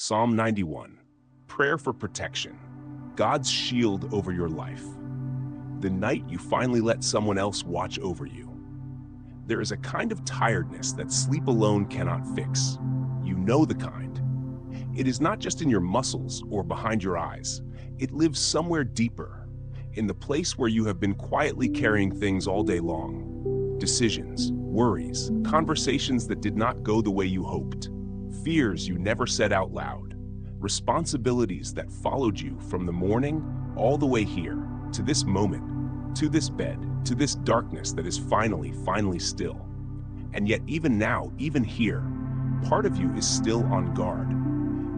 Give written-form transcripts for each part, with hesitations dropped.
Psalm 91, prayer for protection, God's shield over your life. The night you finally let someone else watch over you. There is a kind of tiredness that sleep alone cannot fix. You know the kind. It is not just in your muscles or behind your eyes. It lives somewhere deeper, in the place where you have been quietly carrying things all day long. Decisions, worries, conversations that did not go the way you hoped. Fears you never said out loud, responsibilities that followed you from the morning all the way here, to this moment, to this bed, to this darkness that is finally still. And yet even now, even here, part of you is still on guard.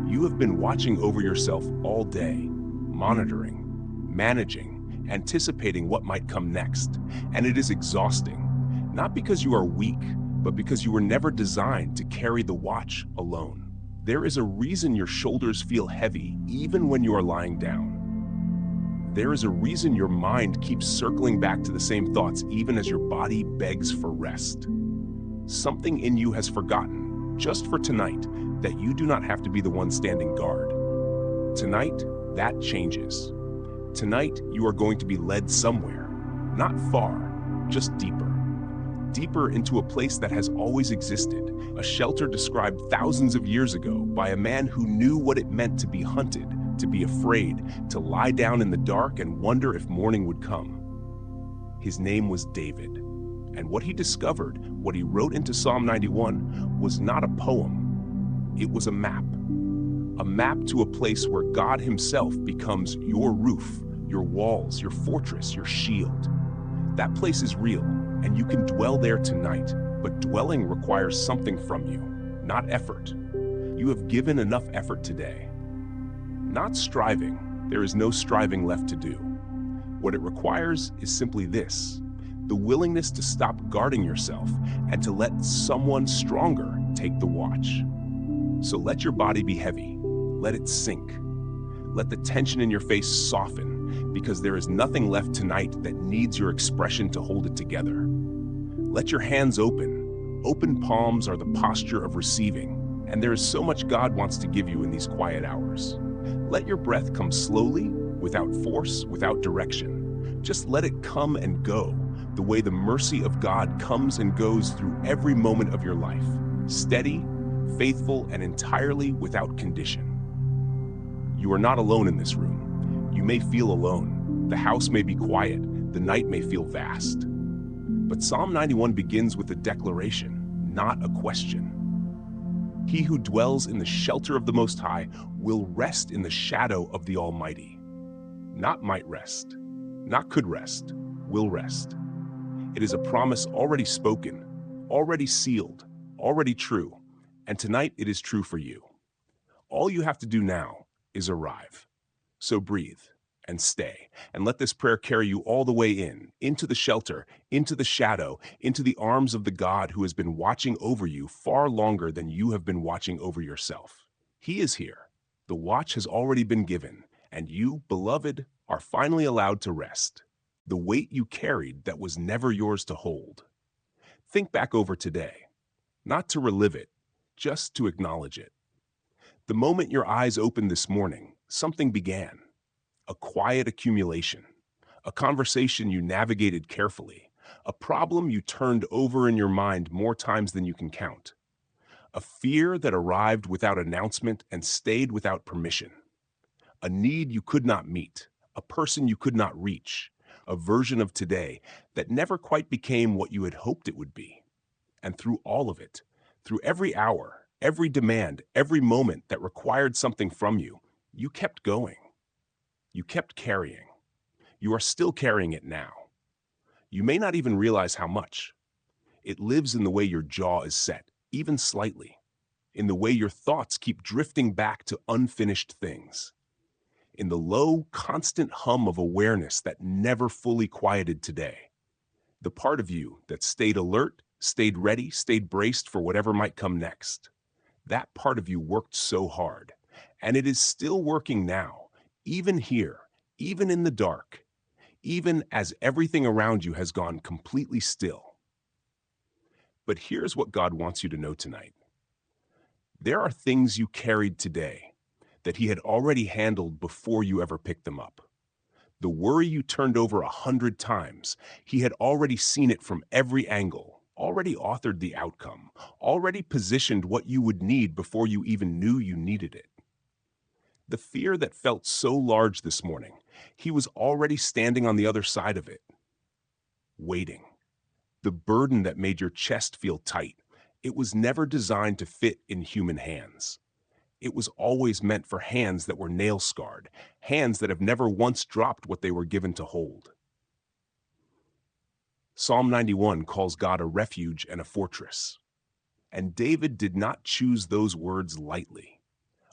You have been watching over yourself all day, monitoring, managing, anticipating what might come next. And it is exhausting, not because you are weak, but because you were never designed to carry the watch alone. There is a reason your shoulders feel heavy even when you are lying down. There is a reason your mind keeps circling back to the same thoughts even as your body begs for rest. Something in you has forgotten, just for tonight, that you do not have to be the one standing guard. Tonight, that changes. Tonight, you are going to be led somewhere, not far, just deeper. Deeper into a place that has always existed, a shelter described thousands of years ago by a man who knew what it meant to be hunted, to be afraid, to lie down in the dark and wonder if morning would come. His name was David, and what he discovered, what he wrote into Psalm 91, was not a poem. It was a map to a place where God himself becomes your roof, your walls, your fortress, your shield. That place is real, and you can dwell there tonight, but dwelling requires something from you, not effort. You have given enough effort today. Not striving, there is no striving left to do. What it requires is simply this, the willingness to stop guarding yourself and to let someone stronger take the watch. So let your body be heavy, let it sink. Let the tension in your face soften, because there is nothing left tonight that needs your expression to hold it together. Let your hands open. Open palms are the posture of receiving, and there is so much God wants to give you in these quiet hours. Let your breath come slowly, without force, without direction. Just let it come and go, the way the mercy of God comes and goes through every moment of your life, steady, faithful, and entirely without condition. You are not alone in this room. You may feel alone. The house may be quiet. The night may feel vast. But Psalm 91 begins with a declaration, not a question. He who dwells in the shelter of the Most High will rest in the shadow of the Almighty. Not might rest, not could rest, will rest. It is a promise already spoken, already sealed, already true, and tonight it is true for you. All you have to do now is arrive. So breathe and stay, and let this prayer carry you all the way into the shelter, into the shadow, into the arms of the God who has been watching over you far longer than you have been watching over yourself. He is here. The watch has already been given, and you, beloved, are finally allowed to rest. The weight you carried that was never yours to hold. Think back over today, not to relive it, just to acknowledge it. The moment your eyes opened this morning, something began. A quiet accumulation, a conversation you navigated carefully, a problem you turned over in your mind more times than you can count, a fear that arrived without announcement and stayed without permission, a need you could not meet, a person you could not reach, a version of today that never quite became what you had hoped it would be. And through all of it, through every hour, every demand, every moment that required something from you, you kept going. You kept carrying. You are still carrying it now. You may not even realize how much. It lives in the way your jaw is set, even slightly, in the way your thoughts keep drifting back to unfinished things, in the low, constant hum of awareness that never fully quieted today, the part of you that stayed alert, stayed ready, stayed braced for whatever might come next. That part of you worked so hard, and it is still working now. Even here, even in the dark, even as everything around you has gone completely still. But here's what God wants you to know tonight. There are things you carried today that he had already handled before you ever picked them up. The worry you turned over 100 times, he had already seen it from every angle, already authored the outcome, already positioned what you would need before you even knew you needed it. The fear that felt so large this morning, he was already standing on the other side of it, waiting. The burden that made your chest feel tight, it was never designed to fit in human hands. It was always meant for hands that were nail-scarred, hands that have never once dropped what they were given to hold. Psalm 91 calls God a refuge and a fortress. And David did not choose those words lightly.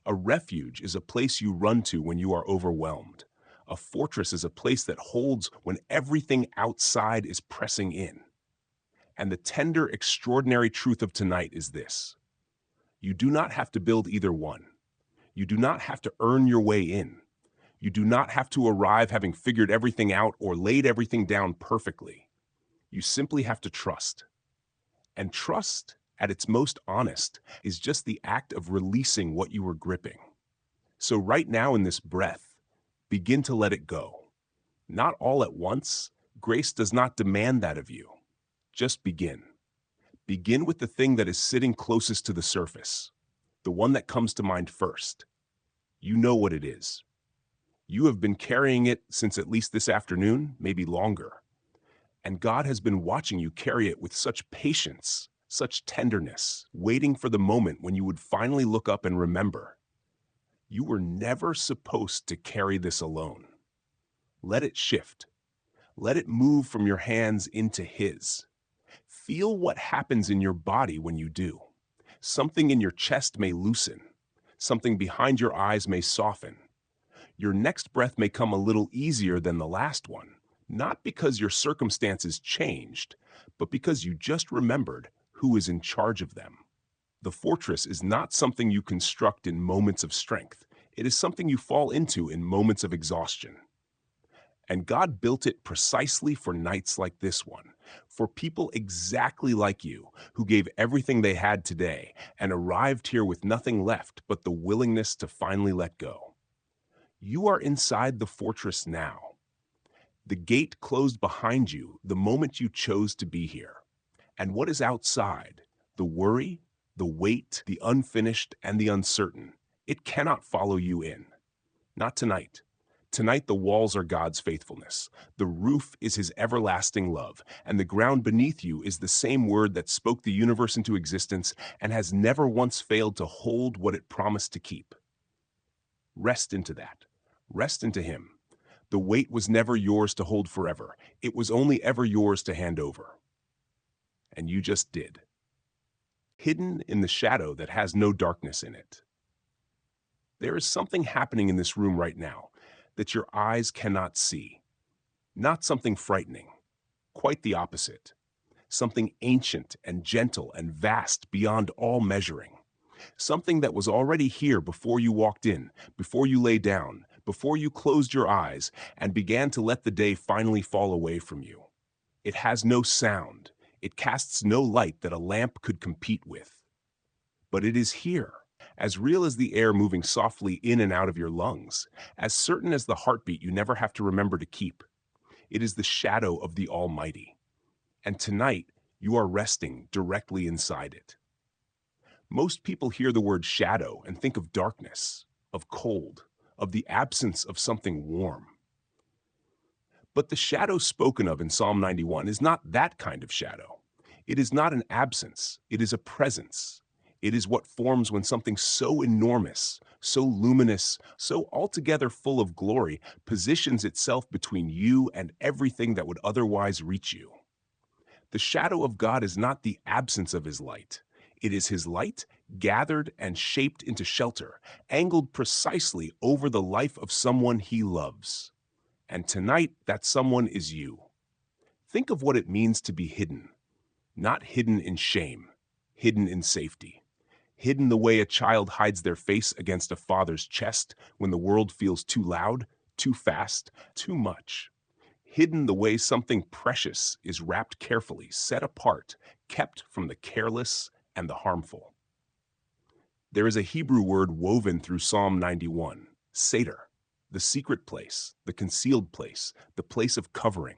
A refuge is a place you run to when you are overwhelmed. A fortress is a place that holds when everything outside is pressing in. And the tender, extraordinary truth of tonight is this: you do not have to build either one. You do not have to earn your way in. You do not have to arrive having figured everything out or laid everything down perfectly. You simply have to trust. And trust, at its most honest, is just the act of releasing what you were gripping. So right now in this breath, begin to let it go. Not all at once. Grace does not demand that of you. Just begin. Begin with the thing that is sitting closest to the surface, the one that comes to mind first. You know what it is. You have been carrying it since at least this afternoon, maybe longer. And God has been watching you carry it with such patience, such tenderness, waiting for the moment when you would finally look up and remember. You were never supposed to carry this alone. Let it shift. Let it move from your hands into His. Feel what happens in your body when you do. Something in your chest may loosen. Something behind your eyes may soften. Your next breath may come a little easier than the last one, not because your circumstances changed, but because you just remembered who is in charge of them. The fortress is not something you construct in moments of strength. It is something you fall into in moments of exhaustion. And God built it precisely for nights like this one, for people exactly like you who gave everything they had today and arrived here with nothing left but the willingness to finally let go. You are inside the fortress now. The gate closed behind you the moment you chose to be here. And what is outside, the worry, the weight, the unfinished, and the uncertain, it cannot follow you in. Not tonight. Tonight the walls are God's faithfulness. The roof is His everlasting love, and the ground beneath you is the same word that spoke the universe into existence and has never once failed to hold what it promised to keep. Rest into that. Rest into Him. The weight was never yours to hold forever. It was only ever yours to hand over. And you just did. Hidden in the shadow that has no darkness in it. There is something happening in this room right now that your eyes cannot see. Not something frightening. Quite the opposite. Something ancient and gentle and vast beyond all measuring. Something that was already here before you walked in, before you lay down, before you closed your eyes and began to let the day finally fall away from you. It has no sound. It casts no light that a lamp could compete with. But it is here, as real as the air moving softly in and out of your lungs, as certain as the heartbeat you never have to remember to keep. It is the shadow of the Almighty. And tonight, you are resting directly inside it. Most people hear the word shadow and think of darkness, of cold, of the absence of something warm. But the shadow spoken of in Psalm 91 is not that kind of shadow. It is not an absence, it is a presence. It is what forms when something so enormous, so luminous, so altogether full of glory positions itself between you and everything that would otherwise reach you. The shadow of God is not the absence of His light. It is His light gathered and shaped into shelter, angled precisely over the life of someone He loves. And tonight, that someone is you. Think of what it means to be hidden. Not hidden in shame, hidden in safety. Hidden the way a child hides their face against a father's chest when the world feels too loud, too fast, too much. Hidden the way something precious is wrapped carefully, set apart, kept from the careless and the harmful. There is a Hebrew word woven through Psalm 91, Seder, the secret place, the concealed place, the place of covering.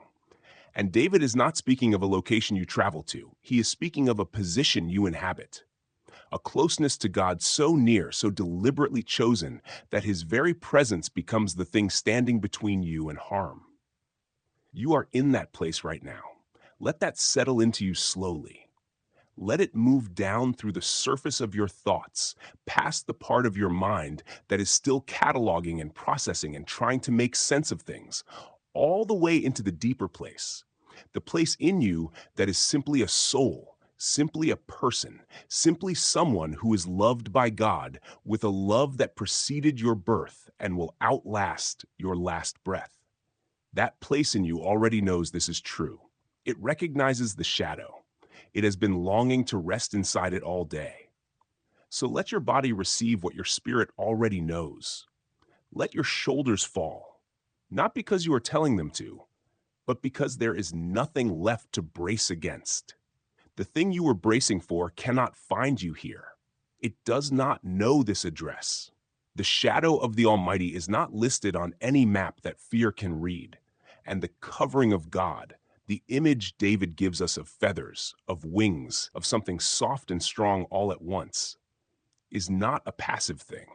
And David is not speaking of a location you travel to. He is speaking of a position you inhabit, a closeness to God so near, so deliberately chosen, that his very presence becomes the thing standing between you and harm. You are in that place right now. Let that settle into you slowly. Let it move down through the surface of your thoughts, past the part of your mind that is still cataloging and processing and trying to make sense of things, all the way into the deeper place, the place in you that is simply a soul, simply a person, simply someone who is loved by God with a love that preceded your birth and will outlast your last breath. That place in you already knows this is true. It recognizes the shadow. It has been longing to rest inside it all day. So let your body receive what your spirit already knows. Let your shoulders fall, not because you are telling them to, but because there is nothing left to brace against. The thing you were bracing for cannot find you here. It does not know this address. The shadow of the Almighty is not listed on any map that fear can read. And the covering of God, the image David gives us of feathers, of wings, of something soft and strong all at once, is not a passive thing.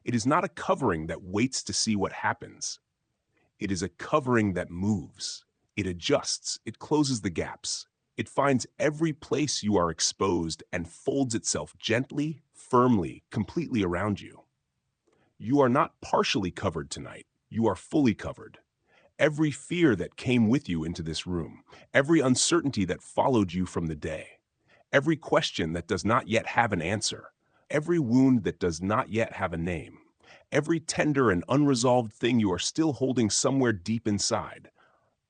It is not a covering that waits to see what happens. It is a covering that moves. It adjusts. It closes the gaps. It finds every place you are exposed and folds itself gently, firmly, completely around you. You are not partially covered tonight. You are fully covered. Every fear that came with you into this room, every uncertainty that followed you from the day, every question that does not yet have an answer, every wound that does not yet have a name, every tender and unresolved thing you are still holding somewhere deep inside,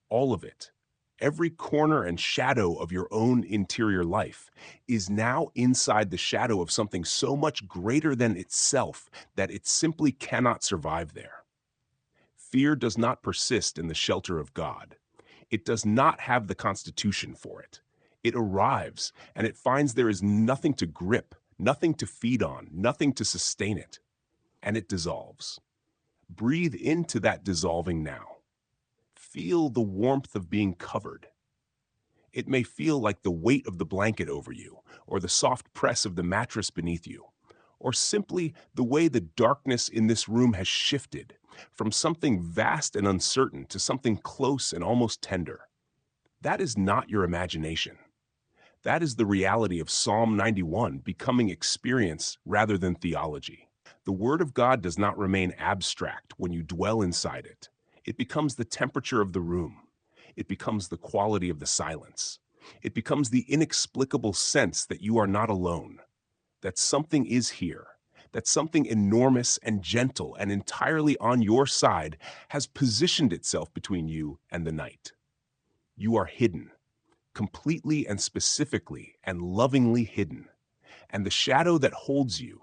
all of it, every corner and shadow of your own interior life is now inside the shadow of something so much greater than itself that it simply cannot survive there. Fear does not persist in the shelter of God. It does not have the constitution for it. It arrives, and it finds there is nothing to grip, nothing to feed on, nothing to sustain it, and it dissolves. Breathe into that dissolving now. Feel the warmth of being covered. It may feel like the weight of the blanket over you, or the soft press of the mattress beneath you, or simply the way the darkness in this room has shifted from something vast and uncertain to something close and almost tender. That is not your imagination. That is the reality of Psalm 91 becoming experience rather than theology. The Word of God does not remain abstract when you dwell inside it. It becomes the temperature of the room. It becomes the quality of the silence. It becomes the inexplicable sense that you are not alone, that something is here, that something enormous and gentle and entirely on your side has positioned itself between you and the night. You are hidden, completely and specifically and lovingly hidden. And the shadow that holds you,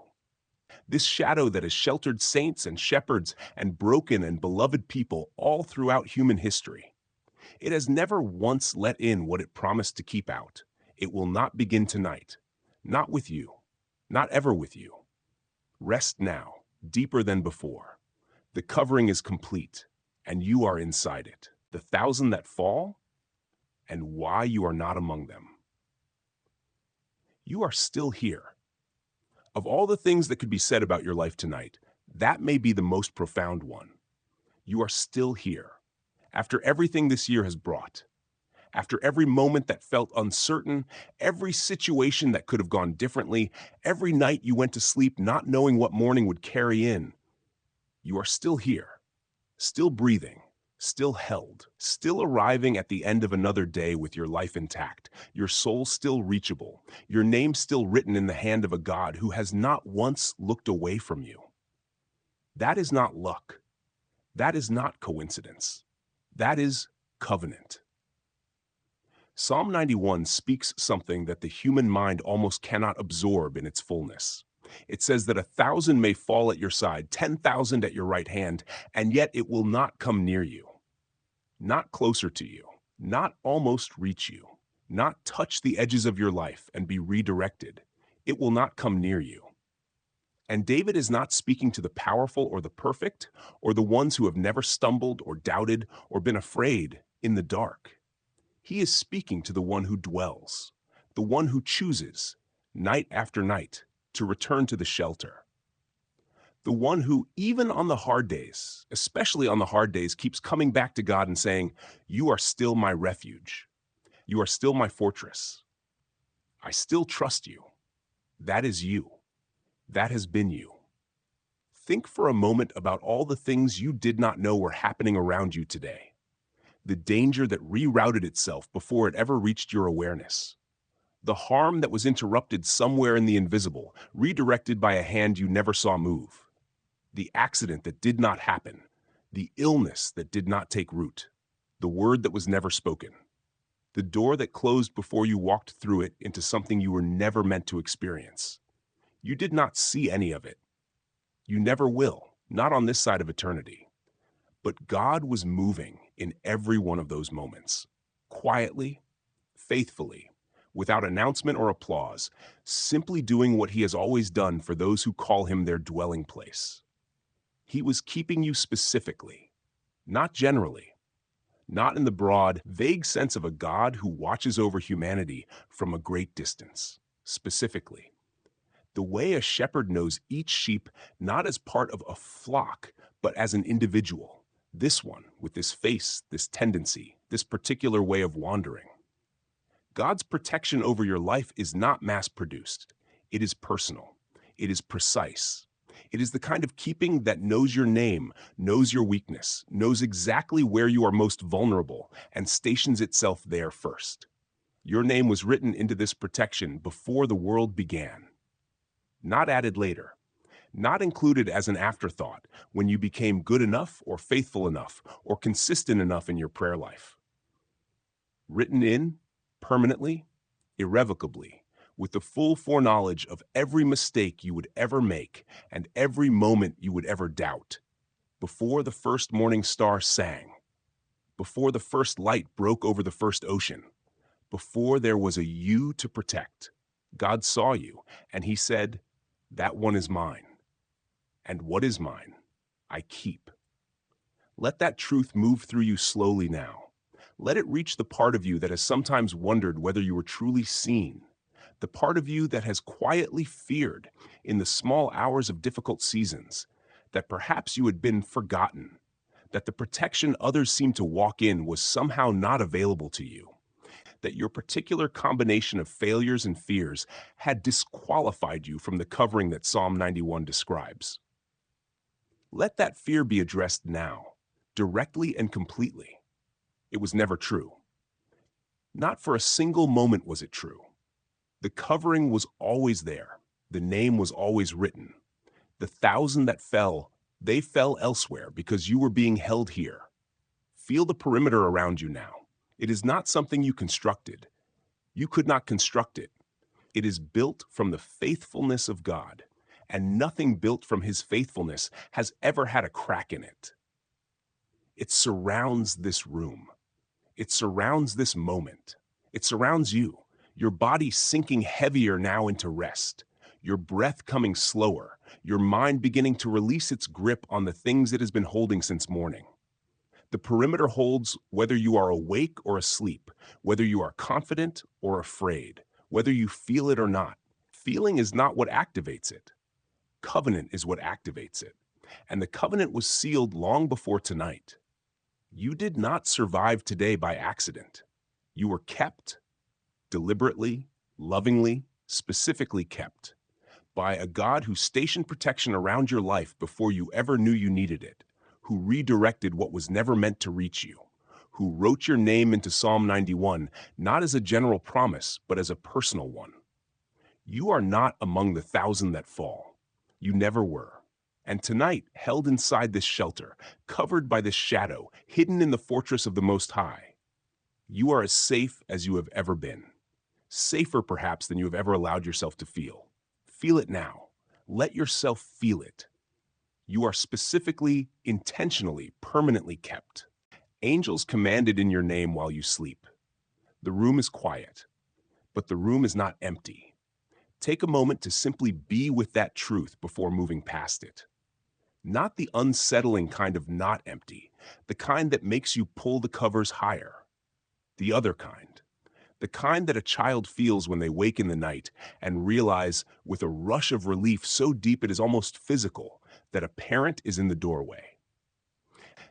this shadow that has sheltered saints and shepherds and broken and beloved people all throughout human history, it has never once let in what it promised to keep out. It will not begin tonight. Not with you. Not ever with you. Rest now, deeper than before. The covering is complete, and you are inside it. The thousand that fall, and why you are not among them. You are still here. Of all the things that could be said about your life tonight, that may be the most profound one. You are still here. After everything this year has brought, after every moment that felt uncertain, every situation that could have gone differently, every night you went to sleep not knowing what morning would carry in, you are still here, still breathing, still held, still arriving at the end of another day with your life intact, your soul still reachable, your name still written in the hand of a God who has not once looked away from you. That is not luck. That is not coincidence. That is covenant. Psalm 91 speaks something that the human mind almost cannot absorb in its fullness. It says that 1,000 may fall at your side, 10,000 at your right hand, and yet it will not come near you, not closer to you, not almost reach you, not touch the edges of your life and be redirected. It will not come near you. And David is not speaking to the powerful or the perfect or the ones who have never stumbled or doubted or been afraid in the dark. He is speaking to the one who dwells, the one who chooses, night after night, to return to the shelter. The one who, even on the hard days, especially on the hard days, keeps coming back to God and saying, "You are still my refuge. You are still my fortress. I still trust you." That is you. That has been you. Think for a moment about all the things you did not know were happening around you today. The danger that rerouted itself before it ever reached your awareness. The harm that was interrupted somewhere in the invisible, redirected by a hand you never saw move. The accident that did not happen. The illness that did not take root. The word that was never spoken. The door that closed before you walked through it into something you were never meant to experience. You did not see any of it. You never will, not on this side of eternity. But God was moving in every one of those moments, quietly, faithfully, without announcement or applause, simply doing what he has always done for those who call him their dwelling place. He was keeping you specifically, not generally, not in the broad, vague sense of a God who watches over humanity from a great distance, specifically. The way a shepherd knows each sheep not as part of a flock, but as an individual. This one, with this face, this tendency, this particular way of wandering. God's protection over your life is not mass-produced. It is personal. It is precise. It is the kind of keeping that knows your name, knows your weakness, knows exactly where you are most vulnerable, and stations itself there first. Your name was written into this protection before the world began. Not added later, not included as an afterthought when you became good enough or faithful enough or consistent enough in your prayer life. Written in, permanently, irrevocably, with the full foreknowledge of every mistake you would ever make and every moment you would ever doubt, before the first morning star sang, before the first light broke over the first ocean, before there was a you to protect. God saw you, and he said, "That one is mine. And what is mine, I keep." Let that truth move through you slowly now. Let it reach the part of you that has sometimes wondered whether you were truly seen, the part of you that has quietly feared in the small hours of difficult seasons, that perhaps you had been forgotten, that the protection others seemed to walk in was somehow not available to you, that your particular combination of failures and fears had disqualified you from the covering that Psalm 91 describes. Let that fear be addressed now, directly and completely. It was never true. Not for a single moment was it true. The covering was always there. The name was always written. The 1,000 that fell, they fell elsewhere because you were being held here. Feel the perimeter around you now. It is not something you constructed. You could not construct it. It is built from the faithfulness of God, and nothing built from his faithfulness has ever had a crack in it. It surrounds this room. It surrounds this moment. It surrounds you, your body sinking heavier now into rest, your breath coming slower, your mind beginning to release its grip on the things it has been holding since morning. The perimeter holds whether you are awake or asleep, whether you are confident or afraid, whether you feel it or not. Feeling is not what activates it. Covenant is what activates it. And the covenant was sealed long before tonight. You did not survive today by accident. You were kept, deliberately, lovingly, specifically kept, by a God who stationed protection around your life before you ever knew you needed it, who redirected what was never meant to reach you, who wrote your name into Psalm 91, not as a general promise, but as a personal one. You are not among the 1,000 that fall. You never were. And tonight, held inside this shelter, covered by this shadow, hidden in the fortress of the Most High, you are as safe as you have ever been. Safer, perhaps, than you have ever allowed yourself to feel. Feel it now. Let yourself feel it. You are specifically, intentionally, permanently kept. Angels commanded in your name while you sleep. The room is quiet, but the room is not empty. Take a moment to simply be with that truth before moving past it. Not the unsettling kind of not empty, the kind that makes you pull the covers higher. The other kind. The kind that a child feels when they wake in the night and realize, with a rush of relief so deep it is almost physical, that a parent is in the doorway.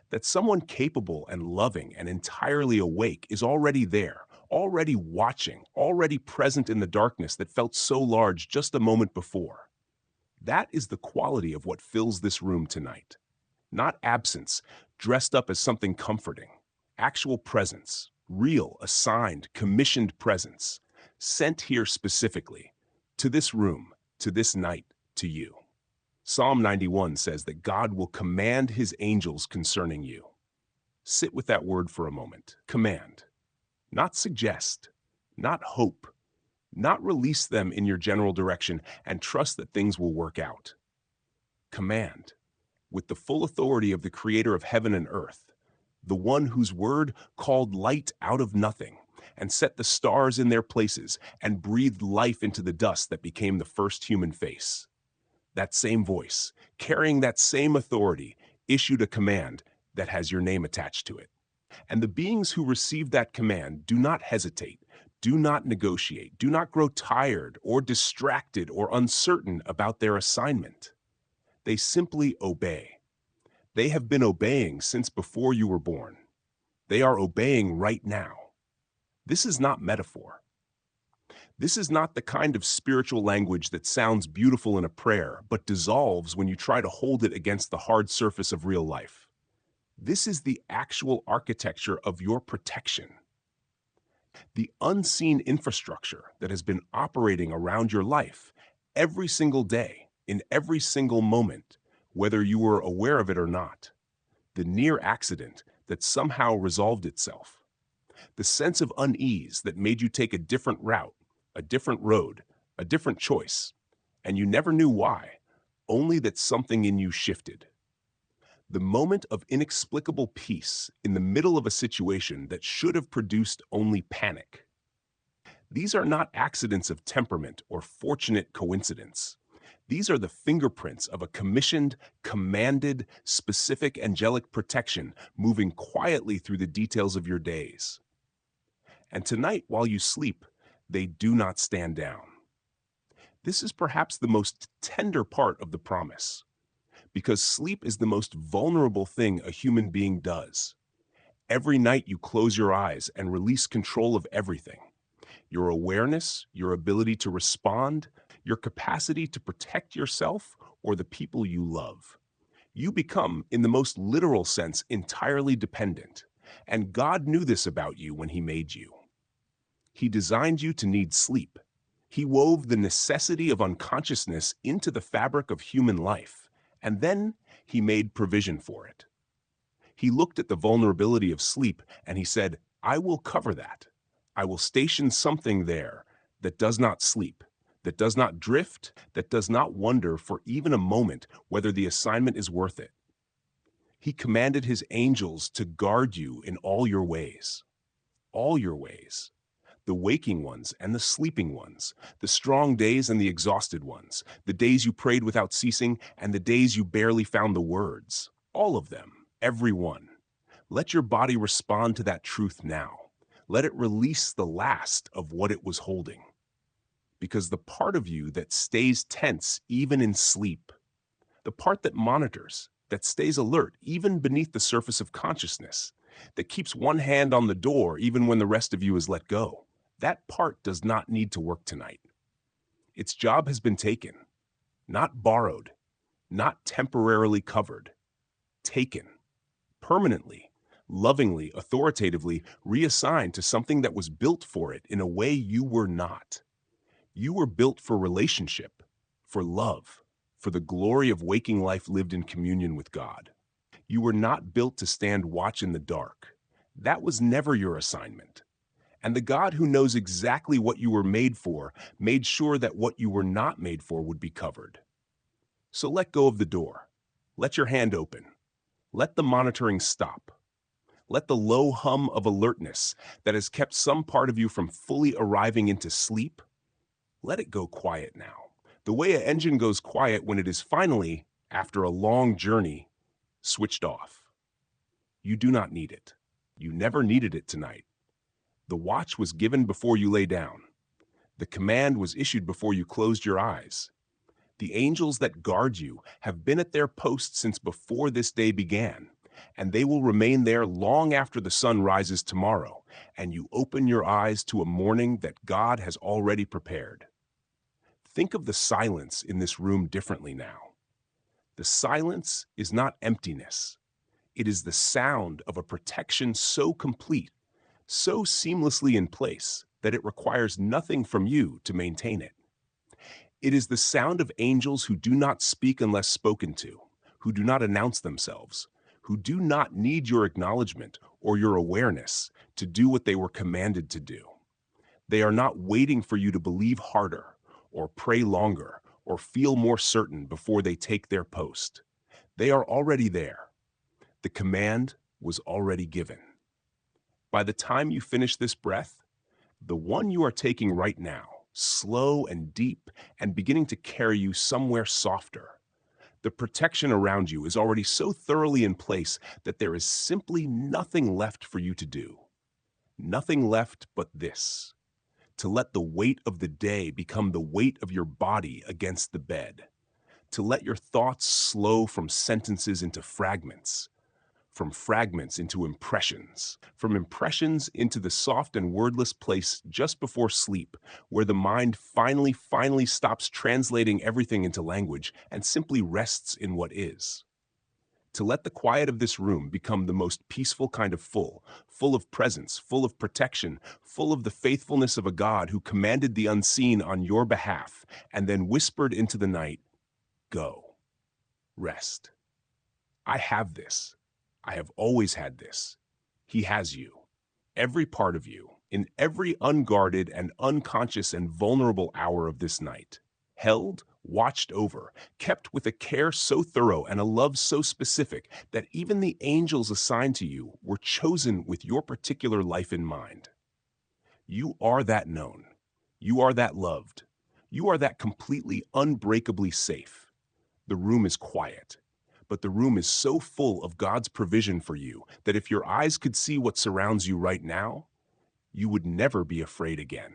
That someone capable and loving and entirely awake is already there, already watching, already present in the darkness that felt so large just a moment before. That is the quality of what fills this room tonight. Not absence, dressed up as something comforting. Actual presence, real, assigned, commissioned presence, sent here specifically, to this room, to this night, to you. Psalm 91 says that God will command his angels concerning you. Sit with that word for a moment. Command. Not suggest. Not hope. Not release them in your general direction and trust that things will work out. Command. With the full authority of the creator of heaven and earth, the one whose word called light out of nothing and set the stars in their places and breathed life into the dust that became the first human face. That same voice, carrying that same authority, issued a command that has your name attached to it. And the beings who receive that command do not hesitate, do not negotiate, do not grow tired or distracted or uncertain about their assignment. They simply obey. They have been obeying since before you were born. They are obeying right now. This is not metaphor. This is not the kind of spiritual language that sounds beautiful in a prayer, but dissolves when you try to hold it against the hard surface of real life. This is the actual architecture of your protection. The unseen infrastructure that has been operating around your life every single day, in every single moment, whether you were aware of it or not. The near accident that somehow resolved itself. The sense of unease that made you take a different route, a different road, a different choice, and you never knew why, only that something in you shifted. The moment of inexplicable peace in the middle of a situation that should have produced only panic. These are not accidents of temperament or fortunate coincidence. These are the fingerprints of a commissioned, commanded, specific angelic protection moving quietly through the details of your days. And tonight, while you sleep, they do not stand down. This is perhaps the most tender part of the promise, because sleep is the most vulnerable thing a human being does. Every night you close your eyes and release control of everything. Your awareness, your ability to respond, your capacity to protect yourself or the people you love. You become, in the most literal sense, entirely dependent. And God knew this about you when he made you. He designed you to need sleep. He wove the necessity of unconsciousness into the fabric of human life, and then he made provision for it. He looked at the vulnerability of sleep and he said, I will cover that. I will station something there that does not sleep, that does not drift, that does not wonder for even a moment whether the assignment is worth it. He commanded his angels to guard you in all your ways. All your ways. The waking ones and the sleeping ones, the strong days and the exhausted ones, the days you prayed without ceasing and the days you barely found the words. All of them, every one. Let your body respond to that truth now. Let it release the last of what it was holding. Because the part of you that stays tense even in sleep, the part that monitors, that stays alert even beneath the surface of consciousness, that keeps one hand on the door even when the rest of you is let go, that part does not need to work tonight. Its job has been taken, not borrowed, not temporarily covered, taken, permanently, lovingly, authoritatively reassigned to something that was built for it in a way you were not. You were built for relationship, for love, for the glory of waking life lived in communion with God. You were not built to stand watch in the dark. That was never your assignment. And the God who knows exactly what you were made for made sure that what you were not made for would be covered. So let go of the door. Let your hand open. Let the monitoring stop. Let the low hum of alertness that has kept some part of you from fully arriving into sleep Let it go quiet now. The way an engine goes quiet when it is finally, after a long journey, switched off. You do not need it. You never needed it tonight. The watch was given before you lay down. The command was issued before you closed your eyes. The angels that guard you have been at their post since before this day began, and they will remain there long after the sun rises tomorrow, and you open your eyes to a morning that God has already prepared. Think of the silence in this room differently now. The silence is not emptiness. It is the sound of a protection so complete, so seamlessly in place, that it requires nothing from you to maintain it. It is the sound of angels who do not speak unless spoken to, who do not announce themselves, who do not need your acknowledgement or your awareness to do what they were commanded to do. They are not waiting for you to believe harder, or pray longer, or feel more certain before they take their post. They are already there. The command was already given. By the time you finish this breath, the one you are taking right now, slow and deep and beginning to carry you somewhere softer, the protection around you is already so thoroughly in place that there is simply nothing left for you to do. Nothing left but this: to let the weight of the day become the weight of your body against the bed, to let your thoughts slow from sentences into fragments, from fragments into impressions, from impressions into the soft and wordless place just before sleep, where the mind finally stops translating everything into language and simply rests in what is. To let the quiet of this room become the most peaceful kind of full of presence, full of protection, full of the faithfulness of a God who commanded the unseen on your behalf and then whispered into the night, "Go, rest. I have this. I have always had this. He has you, every part of you, in every unguarded and unconscious and vulnerable hour of this night. Held, watched over, kept with a care so thorough and a love so specific that even the angels assigned to you were chosen with your particular life in mind. You are that known. You are that loved. You are that completely unbreakably safe. The room is quiet, but the room is so full of God's provision for you that if your eyes could see what surrounds you right now, you would never be afraid again.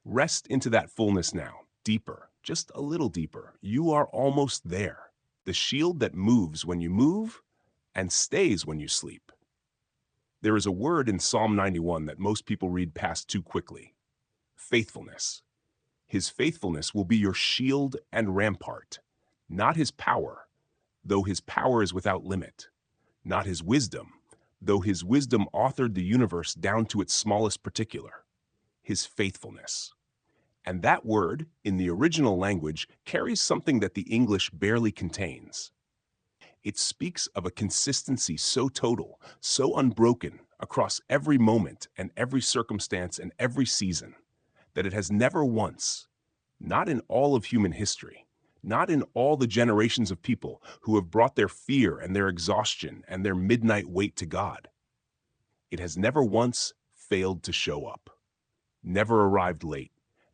Rest into that fullness now, deeper, just a little deeper. You are almost there. The shield that moves when you move and stays when you sleep. There is a word in Psalm 91 that most people read past too quickly: faithfulness. His faithfulness will be your shield and rampart, not his power, though his power is without limit, not his wisdom, though his wisdom authored the universe down to its smallest particular, his faithfulness. And that word, in the original language, carries something that the English barely contains. It speaks of a consistency so total, so unbroken, across every moment and every circumstance and every season, that it has never once, not in all of human history, not in all the generations of people who have brought their fear and their exhaustion and their midnight wait to God, it has never once failed to show up, never arrived late,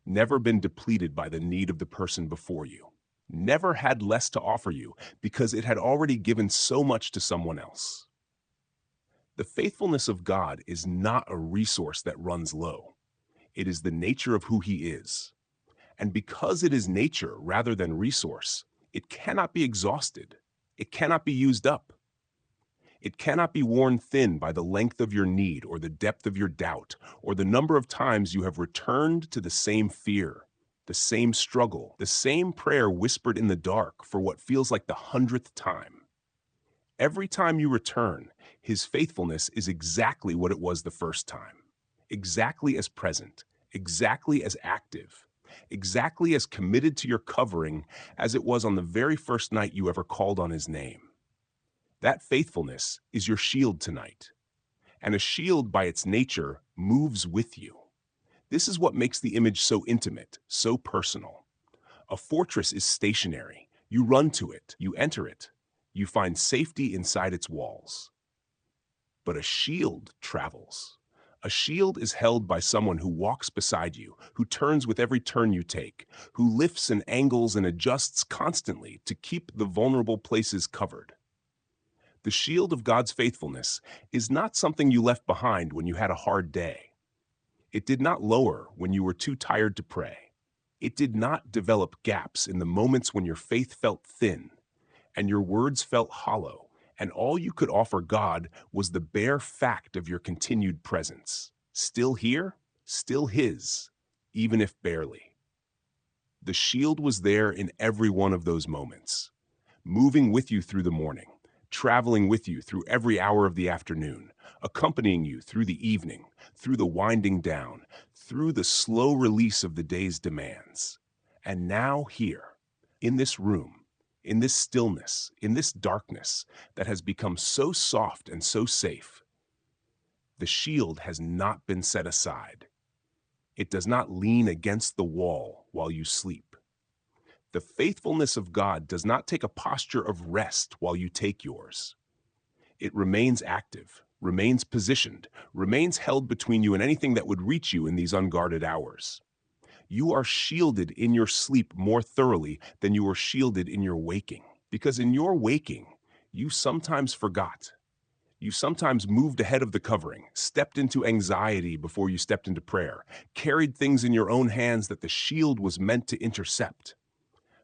never been depleted by the need of the person before you, never had less to offer you because it had already given so much to someone else. The faithfulness of God is not a resource that runs low. It is the nature of who he is. And because it is nature rather than resource, it cannot be exhausted. It cannot be used up. It cannot be worn thin by the length of your need or the depth of your doubt or the number of times you have returned to the same fear, the same struggle, the same prayer whispered in the dark for what feels like the 100th time. Every time you return, his faithfulness is exactly what it was the first time, exactly as present, exactly as active, exactly as committed to your covering as it was on the very first night you ever called on his name. That faithfulness is your shield tonight, and a shield by its nature moves with you. This is what makes the image so intimate, so personal. A fortress is stationary. You run to it, you enter it, you find safety inside its walls. But a shield travels. A shield is held by someone who walks beside you, who turns with every turn you take, who lifts and angles and adjusts constantly to keep the vulnerable places covered. The shield of God's faithfulness is not something you left behind when you had a hard day. It did not lower when you were too tired to pray. It did not develop gaps in the moments when your faith felt thin and your words felt hollow, and all you could offer God was the bare fact of your continued presence. Still here, still His, even if barely. The shield was there in every one of those moments, moving with you through the morning, traveling with you through every hour of the afternoon, accompanying you through the evening, through the winding down, through the slow release of the day's demands. And now here, in this room, in this stillness, in this darkness that has become so soft and so safe, the shield has not been set aside. It does not lean against the wall while you sleep. The faithfulness of God does not take a posture of rest while you take yours. It remains active, remains positioned, remains held between you and anything that would reach you in these unguarded hours. You are shielded in your sleep more thoroughly than you were shielded in your waking. Because in your waking, you sometimes forgot. You sometimes moved ahead of the covering, stepped into anxiety before you stepped into prayer, carried things in your own hands that the shield was meant to intercept.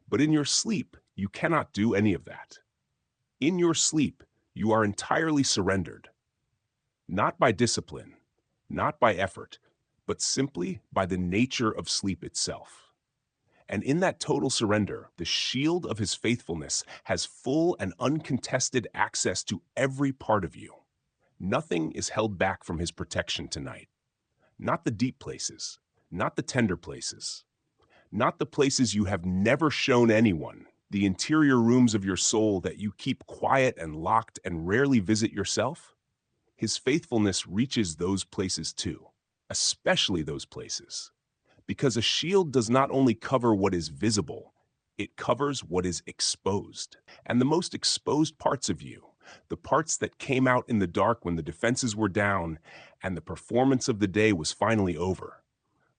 But in your sleep, you cannot do any of that. In your sleep, you are entirely surrendered, not by discipline, not by effort, but simply by the nature of sleep itself. And in that total surrender, the shield of His faithfulness has full and uncontested access to every part of you. Nothing is held back from His protection tonight. Not the deep places, not the tender places, not the places you have never shown anyone, the interior rooms of your soul that you keep quiet and locked and rarely visit yourself. His faithfulness reaches those places too, especially those places. Because a shield does not only cover what is visible, it covers what is exposed. And the most exposed parts of you, the parts that came out in the dark when the defenses were down and the performance of the day was finally over,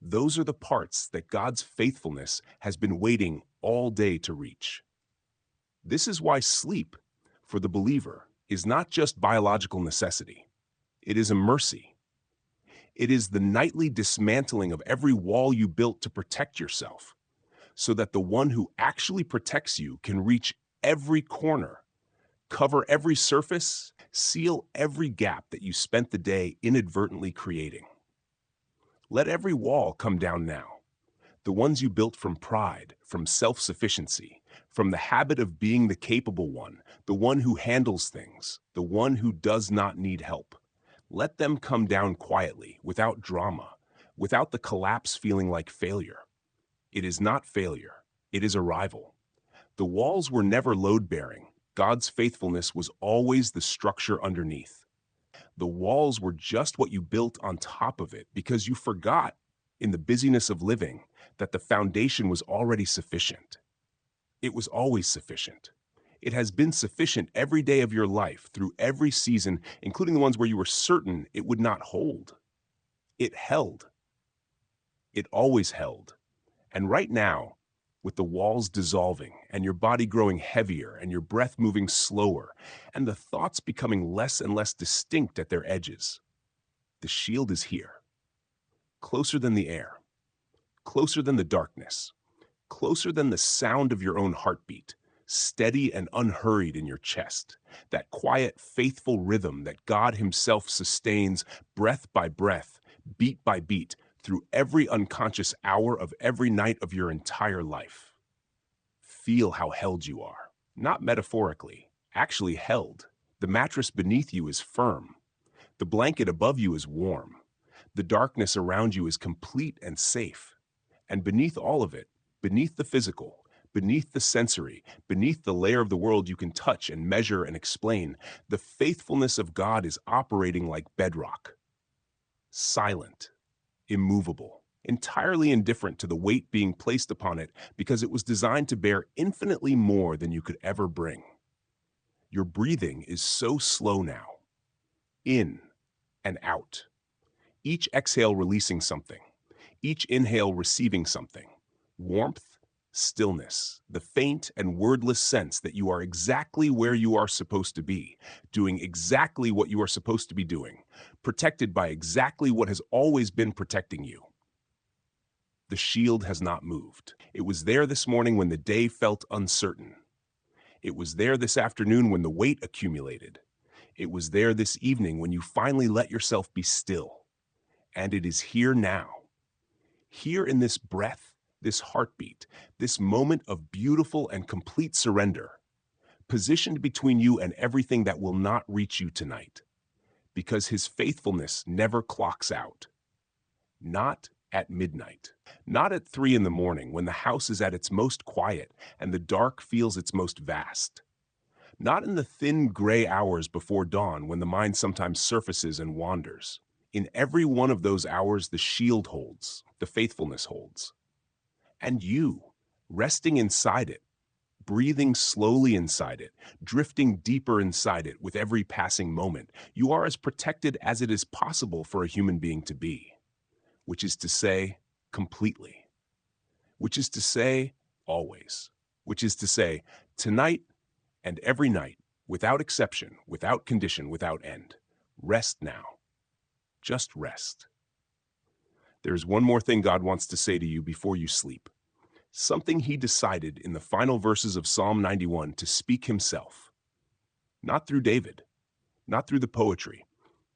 those are the parts that God's faithfulness has been waiting all day to reach. This is why sleep, for the believer, is not just biological necessity. It is a mercy. It is the nightly dismantling of every wall you built to protect yourself, so that the one who actually protects you can reach every corner, cover every surface, seal every gap that you spent the day inadvertently creating. Let every wall come down now. The ones you built from pride, from self-sufficiency, from the habit of being the capable one, the one who handles things, the one who does not need help. Let them come down quietly, without drama, without the collapse feeling like failure. It is not failure. It is arrival. The walls were never load-bearing. God's faithfulness was always the structure underneath. The walls were just what you built on top of it because you forgot, in the busyness of living, that the foundation was already sufficient. It was always sufficient. It has been sufficient every day of your life, through every season, including the ones where you were certain it would not hold. It held. It always held. And right now, with the walls dissolving and your body growing heavier and your breath moving slower and the thoughts becoming less and less distinct at their edges, the shield is here, closer than the air, closer than the darkness, closer than the sound of your own heartbeat, steady and unhurried in your chest, that quiet, faithful rhythm that God Himself sustains breath by breath, beat by beat, through every unconscious hour of every night of your entire life. Feel how held you are, not metaphorically, actually held. The mattress beneath you is firm. The blanket above you is warm. The darkness around you is complete and safe. And beneath all of it, beneath the physical, beneath the sensory, beneath the layer of the world you can touch and measure and explain, the faithfulness of God is operating like bedrock. Silent, immovable, entirely indifferent to the weight being placed upon it because it was designed to bear infinitely more than you could ever bring. Your breathing is so slow now, in and out, Each exhale releasing something, each inhale receiving something. Warmth, stillness, the faint and wordless sense that you are exactly where you are supposed to be, doing exactly what you are supposed to be doing, protected by exactly what has always been protecting you. The shield has not moved. It was there this morning when the day felt uncertain. It was there this afternoon when the weight accumulated. It was there this evening when you finally let yourself be still. And it is here now. Here in this breath, this heartbeat, this moment of beautiful and complete surrender, positioned between you and everything that will not reach you tonight. Because his faithfulness never clocks out. Not at midnight. Not at 3 in the morning when the house is at its most quiet and the dark feels its most vast. Not in the thin gray hours before dawn when the mind sometimes surfaces and wanders. In every one of those hours, the shield holds, the faithfulness holds. And you, resting inside it, breathing slowly inside it, drifting deeper inside it with every passing moment, you are as protected as it is possible for a human being to be. Which is to say, completely. Which is to say, always. Which is to say, tonight and every night, without exception, without condition, without end. Rest now. Just rest. There is one more thing God wants to say to you before you sleep. Something he decided in the final verses of Psalm 91 to speak himself. Not through David, not through the poetry,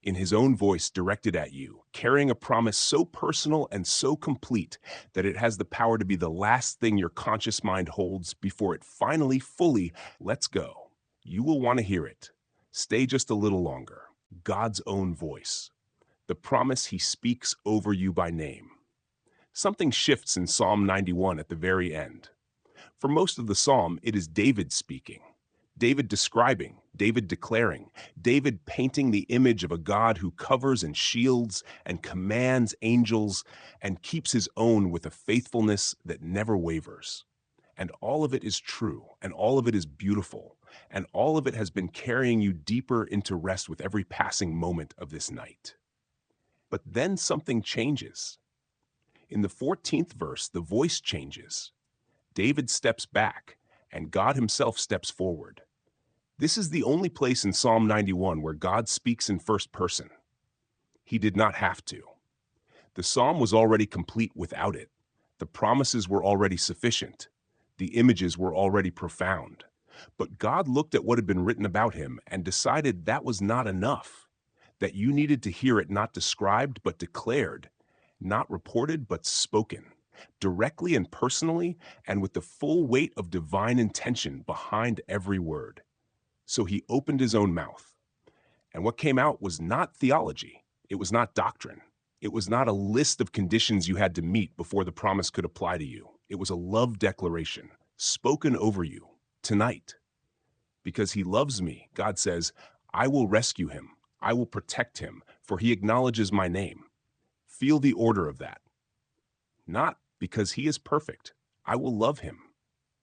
in his own voice directed at you, carrying a promise so personal and so complete that it has the power to be the last thing your conscious mind holds before it finally fully lets go. You will want to hear it. Stay just a little longer. God's own voice. The promise he speaks over you by name. Something shifts in Psalm 91 at the very end. For most of the psalm, it is David speaking. David describing, David declaring, David painting the image of a God who covers and shields and commands angels and keeps his own with a faithfulness that never wavers. And all of it is true, and all of it is beautiful, and all of it has been carrying you deeper into rest with every passing moment of this night. But then something changes. In the 14th verse, the voice changes. David steps back, and God himself steps forward. This is the only place in Psalm 91 where God speaks in first person. He did not have to. The psalm was already complete without it. The promises were already sufficient. The images were already profound. But God looked at what had been written about him and decided that was not enough, that you needed to hear it not described but declared, not reported but spoken, directly and personally, and with the full weight of divine intention behind every word. So he opened his own mouth. And what came out was not theology. It was not doctrine. It was not a list of conditions you had to meet before the promise could apply to you. It was a love declaration spoken over you tonight. Because he loves me, God says, I will rescue him. I will protect him, for he acknowledges my name. Feel the order of that. Not because he is perfect. I will love him.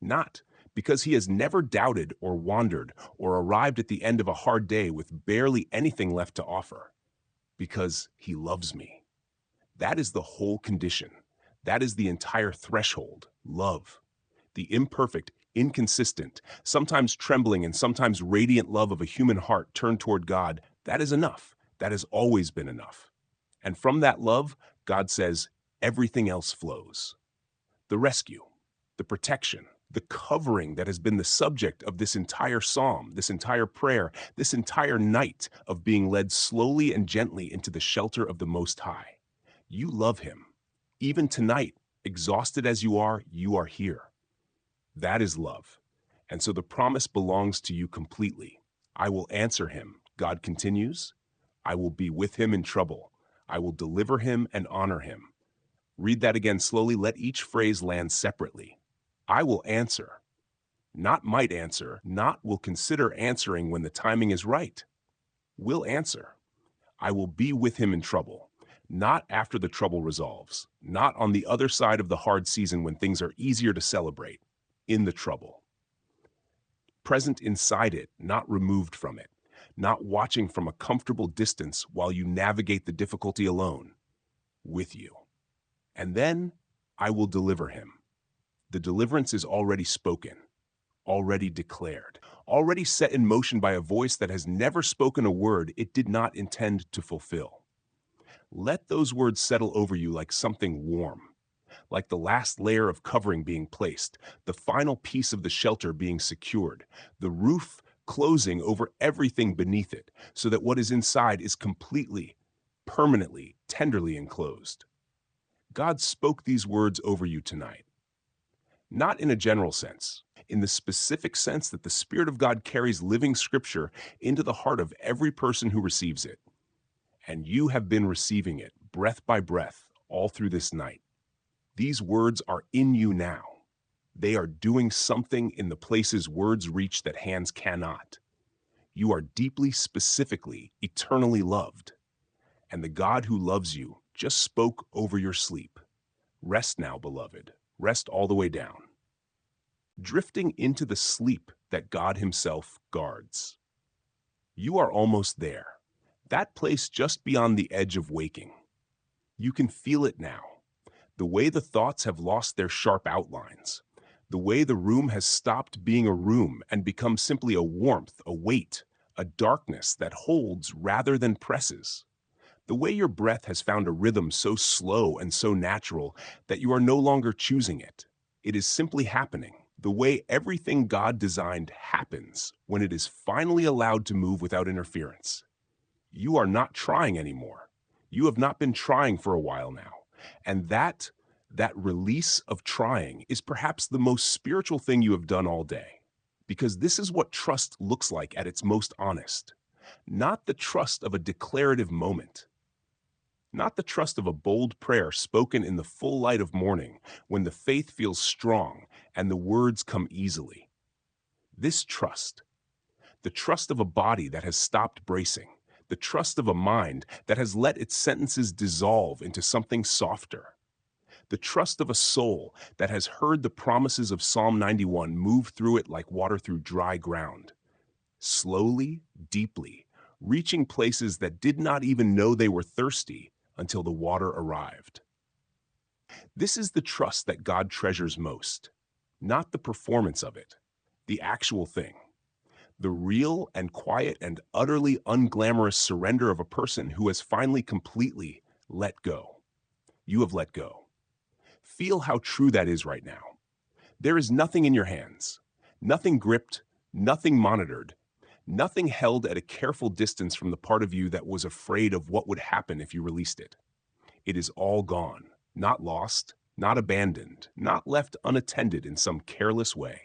Not because he has never doubted or wandered or arrived at the end of a hard day with barely anything left to offer. Because he loves me. That is the whole condition. That is the entire threshold, love. The imperfect, inconsistent, sometimes trembling and sometimes radiant love of a human heart turned toward God, that is enough. That has always been enough. And from that love, God says, everything else flows. The rescue, the protection, the covering that has been the subject of this entire psalm, this entire prayer, this entire night of being led slowly and gently into the shelter of the Most High. You love him. Even tonight, exhausted as you are here. That is love. And so the promise belongs to you completely. I will answer him, God continues. I will be with him in trouble. I will deliver him and honor him. Read that again slowly. Let each phrase land separately. I will answer. Not might answer, not will consider answering when the timing is right. Will answer. I will be with him in trouble. Not after the trouble resolves. Not on the other side of the hard season when things are easier to celebrate. In the trouble. Present inside it, not removed from it. Not watching from a comfortable distance while you navigate the difficulty alone. with you. And then I will deliver him. The deliverance is already spoken, already declared, already set in motion by a voice that has never spoken a word it did not intend to fulfill. Let those words settle over you like something warm, like the last layer of covering being placed, the final piece of the shelter being secured, the roof closing over everything beneath it, so that what is inside is completely, permanently, tenderly enclosed. God spoke these words over you tonight, not in a general sense, in the specific sense that the Spirit of God carries living Scripture into the heart of every person who receives it. And you have been receiving it, breath by breath, all through this night. These words are in you now. They are doing something in the places words reach that hands cannot. You are deeply, specifically, eternally loved. And the God who loves you just spoke over your sleep. Rest now, beloved. Rest all the way down. Drifting into the sleep that God Himself guards. You are almost there. That place just beyond the edge of waking. You can feel it now. The way the thoughts have lost their sharp outlines. The way the room has stopped being a room and become simply a warmth, a weight, a darkness that holds rather than presses. The way your breath has found a rhythm so slow and so natural that you are no longer choosing it. It is simply happening. The way everything God designed happens when it is finally allowed to move without interference. You are not trying anymore. You have not been trying for a while now. And that release of trying is perhaps the most spiritual thing you have done all day. Because this is what trust looks like at its most honest. Not the trust of a declarative moment. Not the trust of a bold prayer spoken in the full light of morning when the faith feels strong and the words come easily. This trust, the trust of a body that has stopped bracing, the trust of a mind that has let its sentences dissolve into something softer, the trust of a soul that has heard the promises of Psalm 91 move through it like water through dry ground, slowly, deeply, reaching places that did not even know they were thirsty until the water arrived. This is the trust that God treasures most, not the performance of it, the actual thing. The real and quiet and utterly unglamorous surrender of a person who has finally completely let go. You have let go. Feel how true that is right now. There is nothing in your hands, nothing gripped, nothing monitored, nothing held at a careful distance from the part of you that was afraid of what would happen if you released it. It is all gone, not lost, not abandoned, not left unattended in some careless way.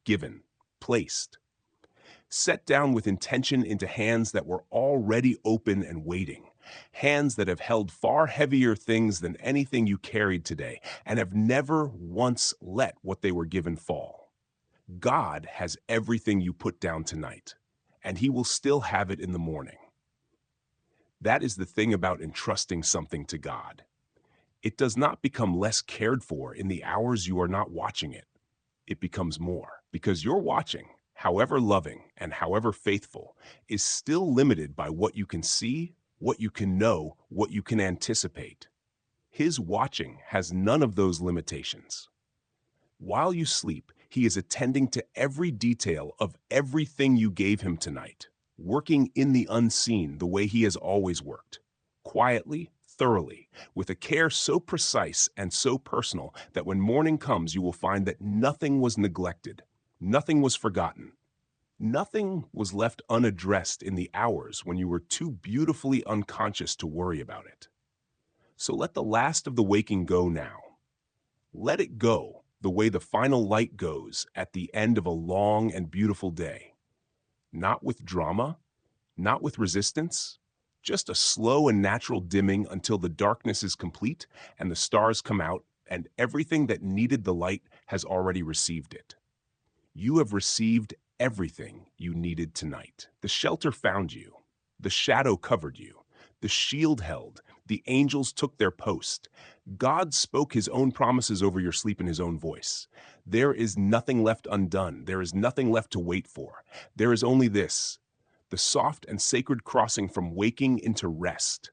Given, placed, set down with intention into hands that were already open and waiting, hands that have held far heavier things than anything you carried today and have never once let what they were given fall. God has everything you put down tonight, and He will still have it in the morning. That is the thing about entrusting something to God. It does not become less cared for in the hours you are not watching it. It becomes more, because your watching, however loving and however faithful, is still limited by what you can see, what you can know, what you can anticipate. His watching has none of those limitations. While you sleep, He is attending to every detail of everything you gave Him tonight, working in the unseen the way He has always worked, quietly, thoroughly, with a care so precise and so personal that when morning comes you will find that nothing was neglected, nothing was forgotten, nothing was left unaddressed in the hours when you were too beautifully unconscious to worry about it. So let the last of the waking go now. Let it go the way the final light goes at the end of a long and beautiful day. Not with drama, not with resistance, just a slow and natural dimming until the darkness is complete and the stars come out and everything that needed the light has already received it. You have received everything you needed tonight. The shelter found you. The shadow covered you. The shield held. The angels took their post. God spoke His own promises over your sleep in His own voice. There is nothing left undone. There is nothing left to wait for. There is only this, the soft and sacred crossing from waking into rest,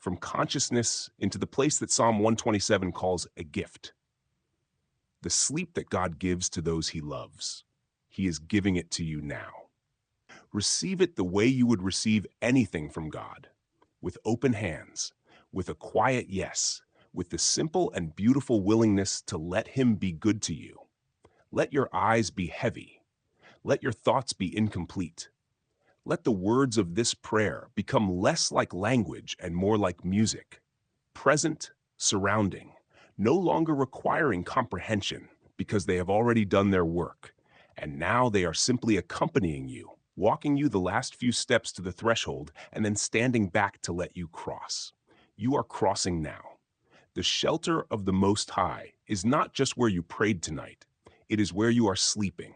from consciousness into the place that Psalm 127 calls a gift, the sleep that God gives to those he loves. He is giving it to you now. Receive it the way you would receive anything from God, with open hands, with a quiet yes, with the simple and beautiful willingness to let him be good to you. Let your eyes be heavy. Let your thoughts be incomplete. Let the words of this prayer become less like language and more like music, present, surrounding, no longer requiring comprehension because they have already done their work, and now they are simply accompanying you, walking you the last few steps to the threshold and then standing back to let you cross. You are crossing now. The shelter of the Most High is not just where you prayed tonight. It is where you are sleeping.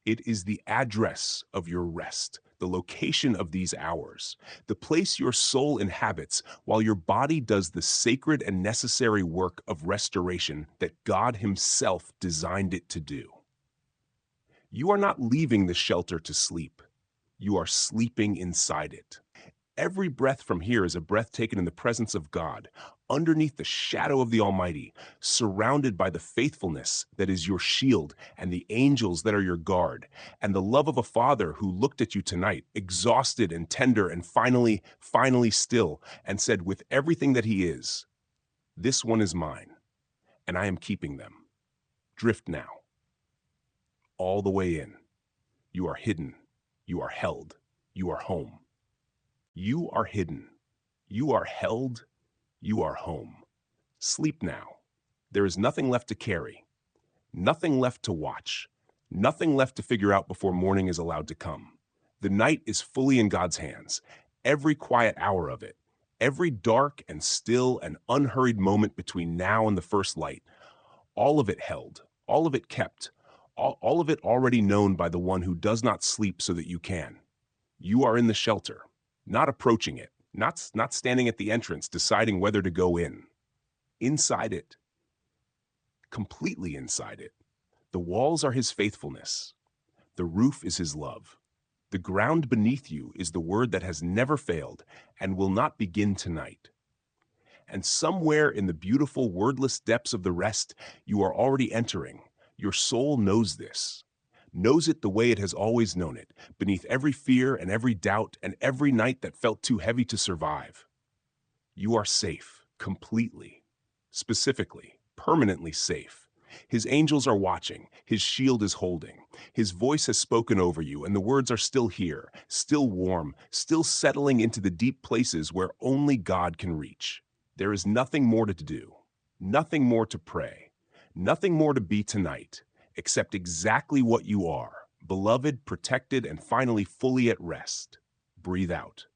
It is the address of your rest, the location of these hours, the place your soul inhabits while your body does the sacred and necessary work of restoration that God himself designed it to do. You are not leaving the shelter to sleep. You are sleeping inside it. Every breath from here is a breath taken in the presence of God, underneath the shadow of the Almighty, surrounded by the faithfulness that is your shield and the angels that are your guard, and the love of a Father who looked at you tonight, exhausted and tender and finally still, and said with everything that he is, "This one is mine, and I am keeping them." Drift now, all the way in. You are hidden. You are held. You are home. You are hidden. You are held. You are home. Sleep now. There is nothing left to carry, nothing left to watch, nothing left to figure out before morning is allowed to come. The night is fully in God's hands, every quiet hour of it, every dark and still and unhurried moment between now and the first light, all of it held, all of it kept, all of it already known by the one who does not sleep so that you can. You are in the shelter, not approaching it, not standing at the entrance deciding whether to go in. Inside it, completely inside it. The walls are his faithfulness. The roof is his love. The ground beneath you is the word that has never failed and will not begin tonight. And somewhere in the beautiful wordless depths of the rest you are already entering, your soul knows this. Knows it the way it has always known it, beneath every fear and every doubt and every night that felt too heavy to survive. You are safe, completely, specifically, permanently safe. His angels are watching, his shield is holding. His voice has spoken over you, and the words are still here, still warm, still settling into the deep places where only God can reach. There is nothing more to do, nothing more to pray, nothing more to be tonight, except exactly what you are, beloved, protected, and finally fully at rest. Breathe out,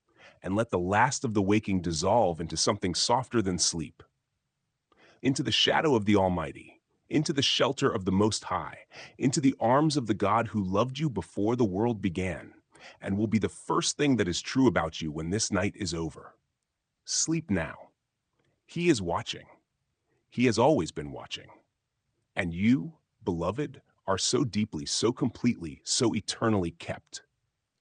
and let the last of the waking dissolve into something softer than sleep. Into the shadow of the Almighty, into the shelter of the Most High, into the arms of the God who loved you before the world began, and will be the first thing that is true about you when this night is over. Sleep now. He is watching. He has always been watching. And you, beloved, are so deeply, so completely, so eternally kept.